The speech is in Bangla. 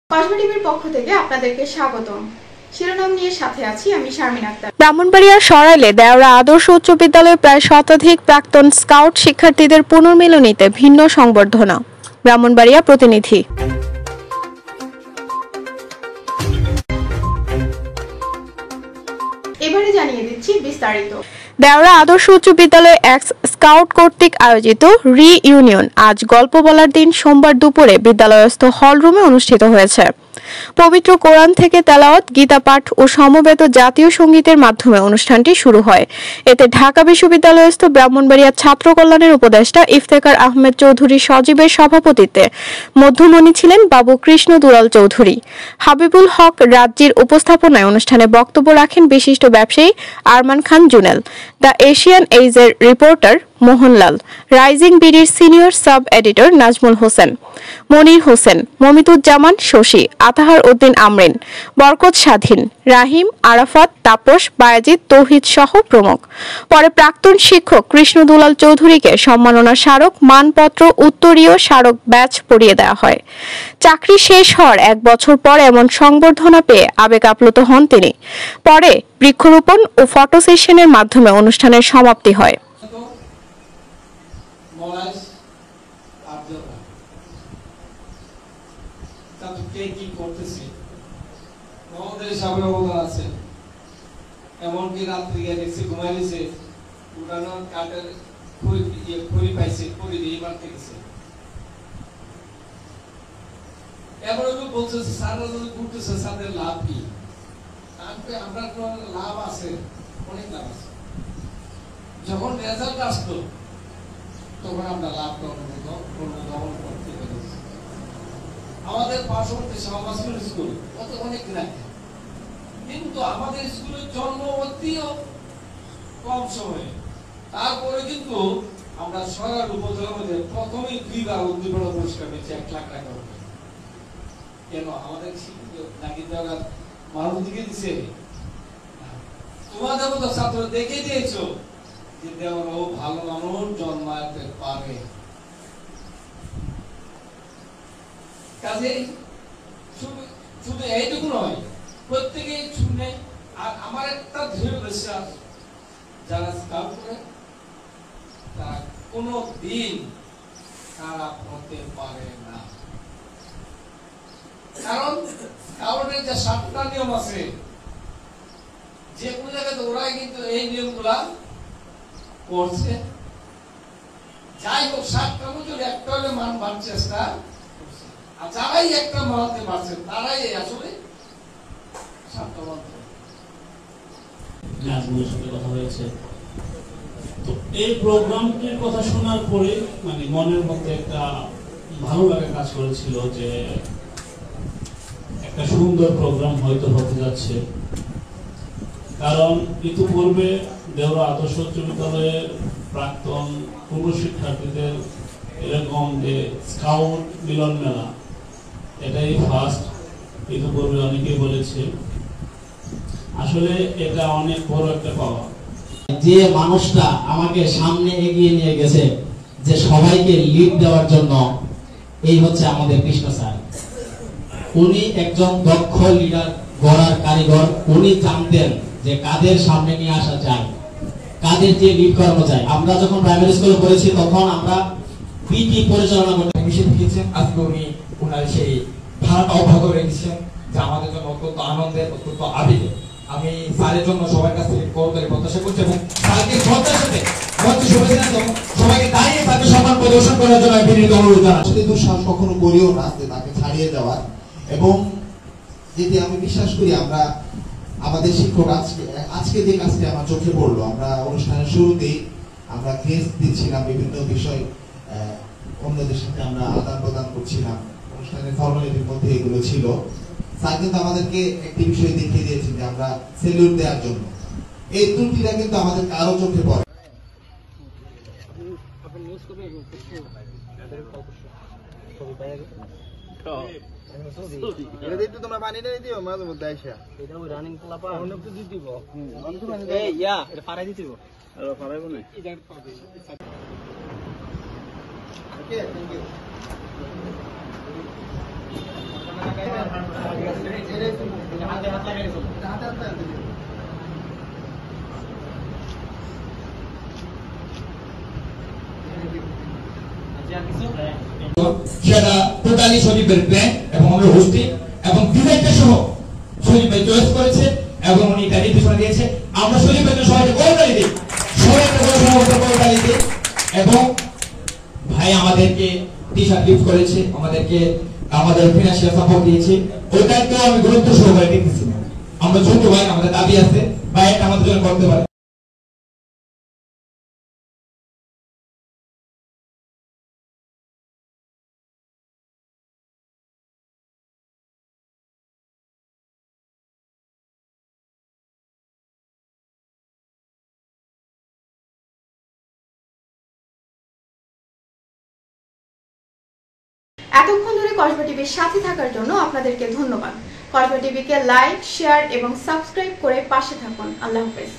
কসমো টিভির পক্ষ থেকে আপনাদেরকে স্বাগতম। শিরোনাম নিয়ে সাথে আছি আমি শারমিন আক্তার। ব্রাহ্মণবাড়িয়ার সরাইলে দেওরা আদর্শ উচ্চ বিদ্যালয়ে প্রায় শতাধিক প্রাক্তন স্কাউট শিক্ষার্থীদের পুনর্মিলনীতে ভিন্ন সংবর্ধনা। ব্রাহ্মণবাড়িয়া প্রতিনিধি। এবারে জানিয়ে দিচ্ছি বিস্তারিত। দেওরা আদর্শ উচ্চ বিদ্যালয়ে এক্স স্কাউট কর্তৃক আয়োজিত রিইউনিয়ন আজ গল্প বলার দিন সোমবার দুপুরে বিদ্যালয়স্থ হলরুমে অনুষ্ঠিত হয়েছে। পবিত্র কোরআন থেকে তেলাওয়াত, গীতা পাঠ ও সমবেত জাতীয় সঙ্গীতের মাধ্যমে অনুষ্ঠানটি শুরু হয়। এতে ঢাকা বিশ্ববিদ্যালয়স্থ ব্রাহ্মণবাড়িয়া ছাত্র কল্যাণের উপদেষ্টা ইফতেখার আহমেদ চৌধুরী সজীবের সভাপতিত্বে মধ্যমণি ছিলেন বাবু কৃষ্ণ দুলাল চৌধুরী। হাবিবুল হক রাজ্যের উপস্থাপনায় অনুষ্ঠানে বক্তব্য রাখেন বিশিষ্ট ব্যবসায়ী আরমান খান জুনেল, দ্য এশিয়ান এইজের রিপোর্টার মোহনলাল, রাইজিং বিডির senior sub editor Nazmul Hossain, Monir Hossain, Momituzzaman Shashi, Atahar Uddin Amrin, Barkat Swadhin, Rahim, Arafat, Tapas, Bayazid, তৌহিদ সহ প্রমুখ। পরে প্রাক্তন শিক্ষক কৃষ্ণ দুলাল চৌধুরীকে সম্মাননা স্মারক, মানপত্র, উত্তরীয় স্মারক ব্যাচ পরিয়ে দেওয়া হয়। চাকরি শেষ হওয়ার 1 বছর পর এমন সংবর্ধনা পেয়ে আবেগ আপ্লুত হন তিনি। পরে বৃক্ষরোপণ ও ফটো সেশনের মাধ্যমে অনুষ্ঠানের সমাপ্তি হয়। এমনকি রাত্রি গেছে ঘুমাইছে পুরানো কাঠের খড়ি পাইছে খড়ি দিয়ে মারতে গেছে। এবারে বলছে সারা যদি ঘুরতেছে সাদের লাভ কি? আমরা লাভ আছে, অনেক লাভ আছে। যখন রেজাল্ট আসতো তখন আমরা লাভ গ্রহণ করতে পেরেছি। আমাদের পার্শ্ববর্তী সমাজগুলো স্কুল কত অনেক নাই, কিন্তু আমাদের স্কুলের জন্ম অতিও কম সময়ে। তারপরে কিন্তু আমরা সরার উপজেলার মধ্যে প্রথমেই 2 বার উদ্দীপনা পুরস্কার পেয়েছি 1 লাখ টাকা। কেন আমাদের নাকি দেওয়ার মানুষ দিকে দিছে? তোমাদের মতো ছাত্র দেখে দিয়েছো যে দেওয়ারও ভালো মানুষ জন্মাতে পারে। কাজে শুধু এইটুকু নয়, প্রত্যেকেই শুনে। আর আমার একটা দৃঢ় বিশ্বাস, যারা স্কাউট করে তারা কোনো দিন খারাপ হতে পারে না। কারণ স্কাউটের যে 7টা নিয়ম আছে, যে কোনো জায়গাতে ওরাই কিন্তু এই নিয়মগুলা করছে। যাই হোক, 7টা মধ্যে একটা হলে মান মানার চেষ্টা করছে, আর যারাই একটা মানতে পারছে তারাই আসলে 7টা মানতে। নাজমুলের সাথে কথা হয়েছে, তো এই প্রোগ্রামটির কথা শোনার পরে মানে মনের মধ্যে একটা ভালো লাগা কাজ করেছিল যে একটা সুন্দর প্রোগ্রাম হয়তো হতে যাচ্ছে। কারণ ইতিপূর্বে দেওরা আদর্শ উচ্চ বিদ্যালয়ের প্রাক্তন পূর্ব শিক্ষার্থীদের এরকম যে স্কাউট মিলন মেলা, এটাই ফার্স্ট। ইতিপূর্বে অনেকেই বলেছে, আসলে এটা অনেক বড় একটা পাওয়া। যে মানুষটা আমাকে সামনে এগিয়ে নিয়ে গেছে যে সবাইকে লিড দেওয়ার জন্য, এই হচ্ছে আমাদের কৃষ্ণ স্যার। উনি একজন দক্ষ লিডার গড়ার কারিগর। উনি জানতেন যে কাদের সামনে নিয়ে আসা যায়, কাদের দিয়ে লিড করানো যায়। আমরা যখন প্রাইমারি স্কুলে পড়েছি তখন আমরা পিটি পরিচালনা করতে মিশে দিয়েছেন। আজকে উনি ওনার সেই ধারণা অব্যাহত রেখেছেন, যা আমাদের জন্য অত্যন্ত আনন্দের, অত্যন্ত আবেগের। আমি স্যারের জন্য সবার কাছ থেকে করতালি প্রত্যাশা করছি এবং স্যারকে শ্রদ্ধার সাথে সবাইকে দাঁড়িয়ে তাকে সম্মান প্রদর্শন করার জন্য বিনীত অনুরোধ জানাচ্ছি। দুঃসাহস কখনো করিও না যে তাকে ছাড়িয়ে যাওয়ার। এবং যেটি আমি বিশ্বাস করি, আমরা আমাদের শিক্ষক আজকে যে কাজটি আমার চোখে পড়লো, আমরা অনুষ্ঠানের শুরুতেই আমরা কেস দিচ্ছিলাম, বিভিন্ন বিষয় অন্যদের সাথে আমরা আদান প্রদান করছিলাম, অনুষ্ঠানের ফর্মালিটির মধ্যে এগুলো ছিল। স্যার কিন্তু আমাদেরকে একটি বিষয় দেখিয়ে দিয়েছেন যে আমরা সেলুট দেওয়ার জন্য। এই ত্রুটিটা কিন্তু আমাদের কারো চোখে পড়ে। তোমরা পানি দিও মাঝে মধ্যে আইসা এটা ওই রানিং পোলাপা অন্য একটু দিয়ে দিব। এই ইয়া এটা পারাই দিতে দিব। আর পারাইবো না এই জায়গা পাবে। Okay thank you. সেটা টোটালি সজীবের প্ল্যান এবং আমরা হোস্টিং এবং ডিজাইনটা সহ সজীব ভাই চয়েস করেছে এবং উনি এটা নির্দেশনা দিয়েছে। আমরা সজীব ভাইকে সবাইকে করতালি দিই, সবাইকে করতালি দিই। এবং ভাই আমাদেরকে টি শার্ট গিফট করেছে, আমাদের ফিনান্সিয়াল সাপোর্ট দিয়েছে, ওইটাই তো আমি গুরুত্ব সহকারে দেখতেছি। আমরা ছোট ভাই, আমাদের দাবি আছে ভাই এটা আমাদের জন্য করতে পারে। এতক্ষণ ধরে কসবা টিভির সাথে থাকার জন্য আপনাদেরকে ধন্যবাদ। কসবা টিভিকে লাইক, শেয়ার এবং সাবস্ক্রাইব করে পাশে থাকুন। আল্লাহ হাফেজ।